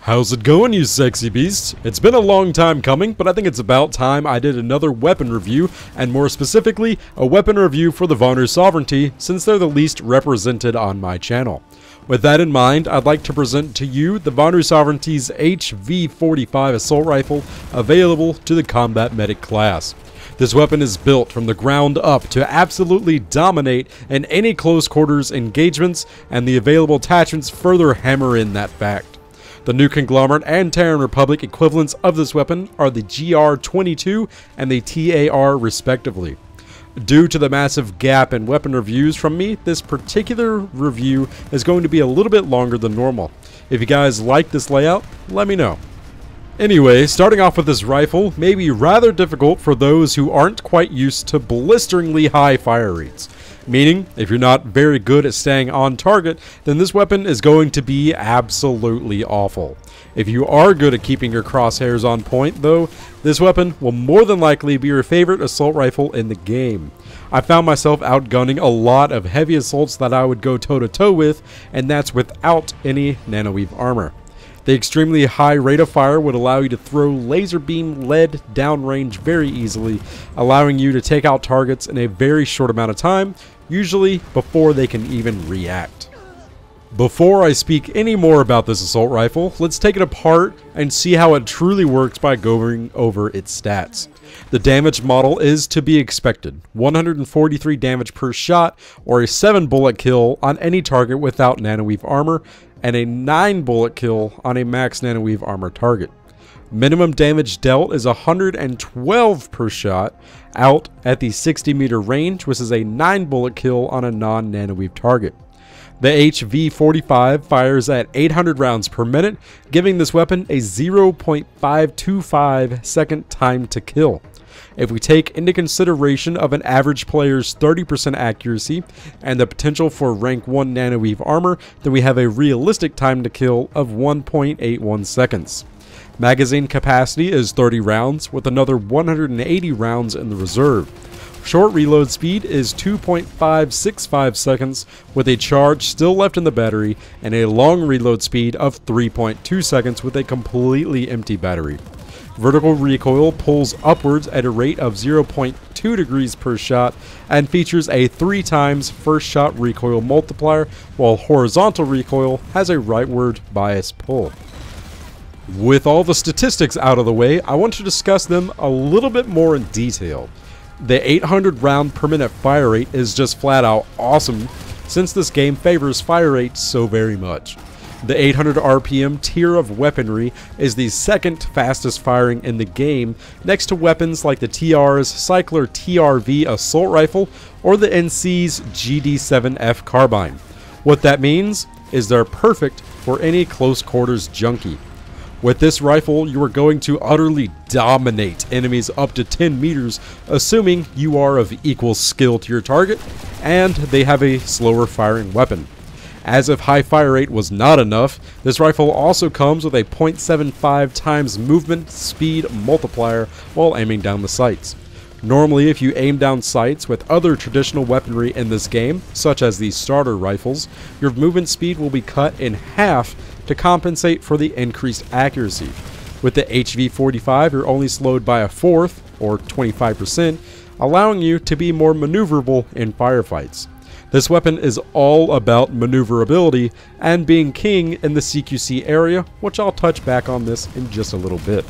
How's it going, you sexy beasts? It's been a long time coming, but I think it's about time I did another weapon review, and more specifically, a weapon review for the Vanu Sovereignty, since they're the least represented on my channel. With that in mind, I'd like to present to you the Vanu Sovereignty's H-V45 assault rifle, available to the combat medic class. This weapon is built from the ground up to absolutely dominate in any close quarters engagements, and the available attachments further hammer in that fact. The New Conglomerate and Terran Republic equivalents of this weapon are the GR22 and the TAR respectively. Due to the massive gap in weapon reviews from me, this particular review is going to be a little bit longer than normal. If you guys like this layout, let me know. Anyway, starting off with this rifle may be rather difficult for those who aren't quite used to blisteringly high fire rates. Meaning, if you're not very good at staying on target, then this weapon is going to be absolutely awful. If you are good at keeping your crosshairs on point, though, this weapon will more than likely be your favorite assault rifle in the game. I found myself outgunning a lot of heavy assaults that I would go toe-to-toe with, and that's without any nanoweave armor. The extremely high rate of fire would allow you to throw laser beam lead downrange very easily, allowing you to take out targets in a very short amount of time, usually before they can even react. Before I speak any more about this assault rifle, let's take it apart and see how it truly works by going over its stats. The damage model is to be expected: 143 damage per shot, or a 7 bullet kill on any target without nanoweave armor, and a 9 bullet kill on a max nanoweave armor target. Minimum damage dealt is 112 per shot out at the 60 meter range, which is a 9 bullet kill on a non-nanoweave target. The H-V45 fires at 800 rounds per minute, giving this weapon a 0.525 second time to kill. If we take into consideration of an average player's 30% accuracy and the potential for rank 1 nanoweave armor, then we have a realistic time to kill of 1.81 seconds. Magazine capacity is 30 rounds, with another 180 rounds in the reserve. Short reload speed is 2.565 seconds, with a charge still left in the battery, and a long reload speed of 3.2 seconds with a completely empty battery. Vertical recoil pulls upwards at a rate of 0.2 degrees per shot and features a 3 times first shot recoil multiplier, while horizontal recoil has a rightward bias pull. With all the statistics out of the way, I want to discuss them a little bit more in detail. The 800 round per minute fire rate is just flat out awesome, since this game favors fire rates so very much. The 800 RPM tier of weaponry is the second fastest firing in the game, next to weapons like the TR's Cycler TRV assault rifle or the NC's GD7F carbine. What that means is they're perfect for any close quarters junkie. With this rifle, you are going to utterly dominate enemies up to 10 meters, assuming you are of equal skill to your target, and they have a slower firing weapon. As if high fire rate was not enough, this rifle also comes with a 0.75 times movement speed multiplier while aiming down the sights. Normally, if you aim down sights with other traditional weaponry in this game, such as the starter rifles, your movement speed will be cut in half to compensate for the increased accuracy. With the H-V45, you're only slowed by a fourth, or 25%, allowing you to be more maneuverable in firefights. This weapon is all about maneuverability and being king in the CQC area, which I'll touch back on this in just a little bit.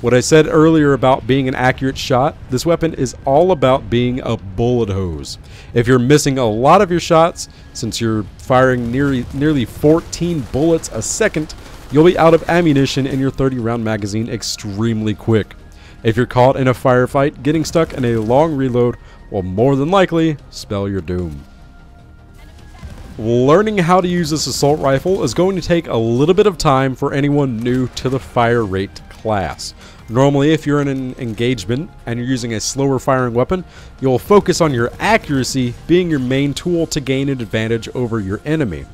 What I said earlier about being an accurate shot, this weapon is all about being a bullet hose. If you're missing a lot of your shots, since you're firing nearly 14 bullets a second, you'll be out of ammunition in your 30 round magazine extremely quick. If you're caught in a firefight, getting stuck in a long reload will more than likely spell your doom. Learning how to use this assault rifle is going to take a little bit of time for anyone new to the fire rate class. Normally, if you're in an engagement and you're using a slower firing weapon, you'll focus on your accuracy being your main tool to gain an advantage over your enemy.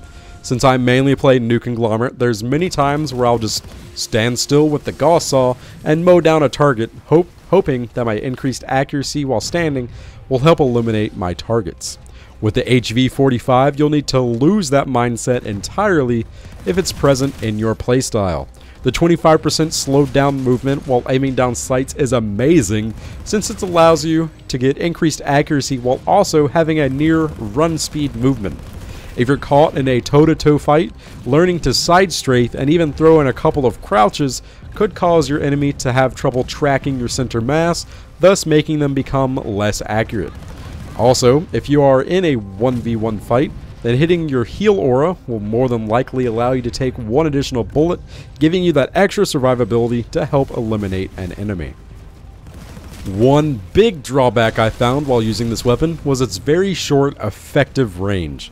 Since I mainly play New Conglomerate, there's many times where I'll just stand still with the gauss saw and mow down a target, hoping that my increased accuracy while standing will help eliminate my targets. With the H-V45, you'll need to lose that mindset entirely if it's present in your playstyle. The 25% slowed down movement while aiming down sights is amazing, since it allows you to get increased accuracy while also having a near run speed movement. If you're caught in a toe-to-toe fight, learning to side strafe and even throw in a couple of crouches could cause your enemy to have trouble tracking your center mass, thus making them become less accurate. Also, if you are in a 1v1 fight, then hitting your heal aura will more than likely allow you to take one additional bullet, giving you that extra survivability to help eliminate an enemy. One big drawback I found while using this weapon was its very short effective range.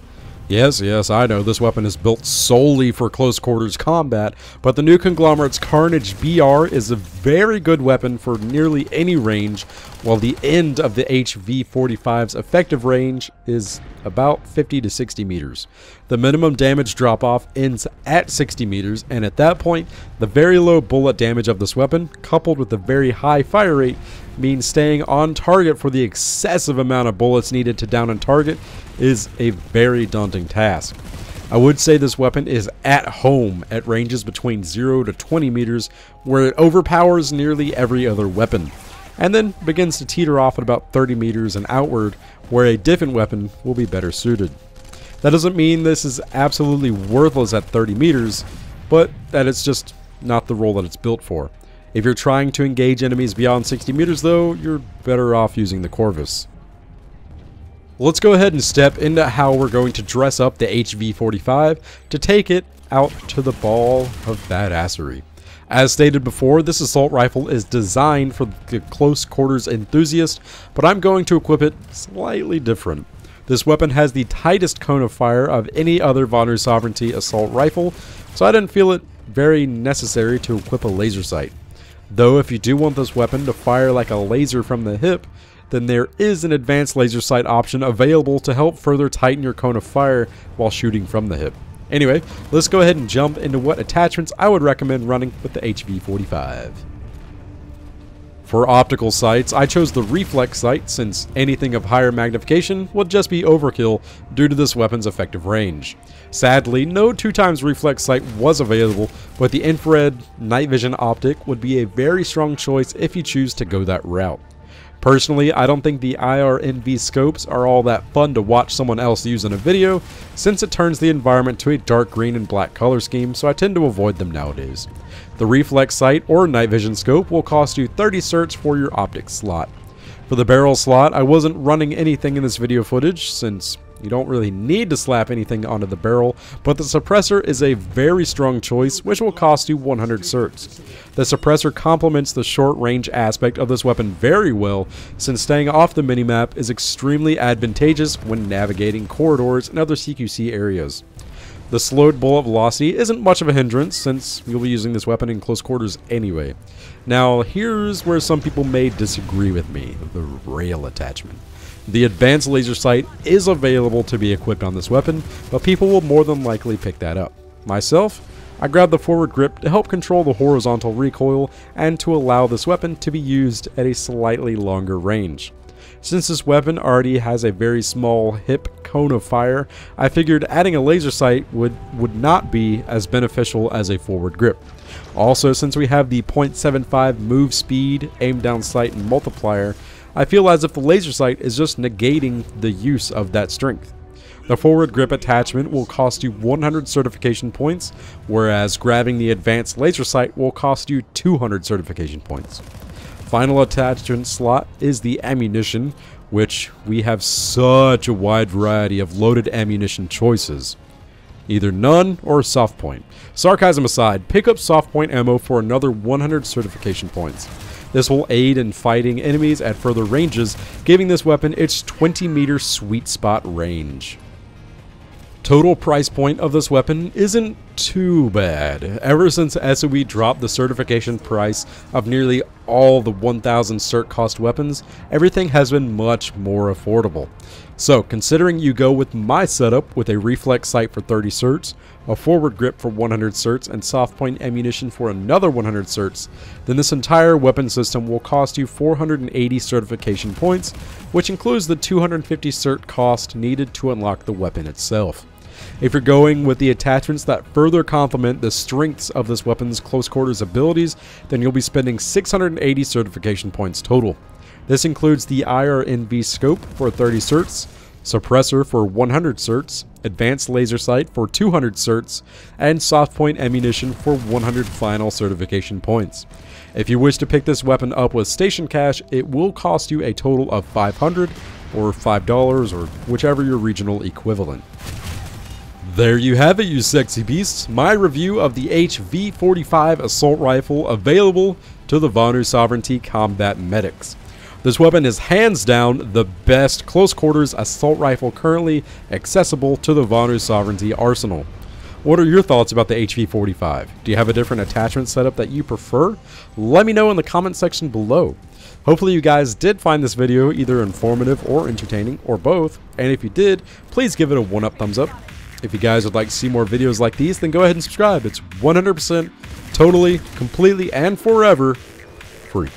Yes, I know this weapon is built solely for close quarters combat, but the new conglomerate's Carnage BR is a very good weapon for nearly any range, while the end of the H-V45's effective range is about 50 to 60 meters. The minimum damage drop-off ends at 60 meters, and at that point, the very low bullet damage of this weapon, coupled with the very high fire rate, means staying on target for the excessive amount of bullets needed to down and target is a very daunting task. I would say this weapon is at home at ranges between 0 to 20 meters, where it overpowers nearly every other weapon, and then begins to teeter off at about 30 meters and outward, where a different weapon will be better suited. That doesn't mean this is absolutely worthless at 30 meters, but that it's just not the role that it's built for. If you're trying to engage enemies beyond 60 meters though, you're better off using the Corvus. Let's go ahead and step into how we're going to dress up the H-V45 to take it out to the ball of badassery. As stated before, this assault rifle is designed for the close quarters enthusiast, but I'm going to equip it slightly different. This weapon has the tightest cone of fire of any other Vanu Sovereignty assault rifle, so I didn't feel it very necessary to equip a laser sight. Though if you do want this weapon to fire like a laser from the hip, then there is an advanced laser sight option available to help further tighten your cone of fire while shooting from the hip. Anyway, let's go ahead and jump into what attachments I would recommend running with the H-V45. For optical sights, I chose the reflex sight since anything of higher magnification would just be overkill due to this weapon's effective range. Sadly, no 2x reflex sight was available, but the infrared night vision optic would be a very strong choice if you choose to go that route. Personally, I don't think the IR-NV scopes are all that fun to watch someone else use in a video, since it turns the environment to a dark green and black color scheme, so I tend to avoid them nowadays. The reflex sight or night vision scope will cost you 30 certs for your optics slot. For the barrel slot, I wasn't running anything in this video footage, since you don't really need to slap anything onto the barrel, but the suppressor is a very strong choice, which will cost you 100 certs. The suppressor complements the short range aspect of this weapon very well, since staying off the minimap is extremely advantageous when navigating corridors and other CQC areas. The slowed bullet velocity isn't much of a hindrance, since you'll be using this weapon in close quarters anyway. Now here's where some people may disagree with me, the rail attachment. The advanced laser sight is available to be equipped on this weapon, but people will more than likely pick that up. Myself, I grabbed the forward grip to help control the horizontal recoil and to allow this weapon to be used at a slightly longer range. Since this weapon already has a very small hip cone of fire, I figured adding a laser sight would not be as beneficial as a forward grip. Also, since we have the 0.75 move speed, aim down sight, and multiplier, I feel as if the laser sight is just negating the use of that strength. The forward grip attachment will cost you 100 certification points, whereas grabbing the advanced laser sight will cost you 200 certification points. Final attachment slot is the ammunition, which we have such a wide variety of loaded ammunition choices. Either none or soft point. Sarcasm aside, pick up soft point ammo for another 100 certification points. This will aid in fighting enemies at further ranges, giving this weapon its 20-meter sweet spot range. Total price point of this weapon isn't too bad. Ever since SOE dropped the certification price of nearly all the 1000 cert cost weapons, everything has been much more affordable. So, considering you go with my setup with a reflex sight for 30 certs, a forward grip for 100 certs, and soft point ammunition for another 100 certs, then this entire weapon system will cost you 480 certification points, which includes the 250 cert cost needed to unlock the weapon itself. If you're going with the attachments that further complement the strengths of this weapon's close quarters abilities, then you'll be spending 680 certification points total. This includes the IRNV scope for 30 certs, suppressor for 100 certs, advanced laser sight for 200 certs, and soft point ammunition for 100 final certification points. If you wish to pick this weapon up with station cash, it will cost you a total of $500 or $5 or whichever your regional equivalent. There you have it, you sexy beasts, my review of the H-V45 assault rifle available to the Vanu Sovereignty combat medics. This weapon is hands down the best close quarters assault rifle currently accessible to the Vanu Sovereignty arsenal. What are your thoughts about the H-V45? Do you have a different attachment setup that you prefer? Let me know in the comment section below. Hopefully you guys did find this video either informative or entertaining, or both, and if you did, please give it a 1-up thumbs up. If you guys would like to see more videos like these, then go ahead and subscribe. It's 100% totally, completely, and forever free.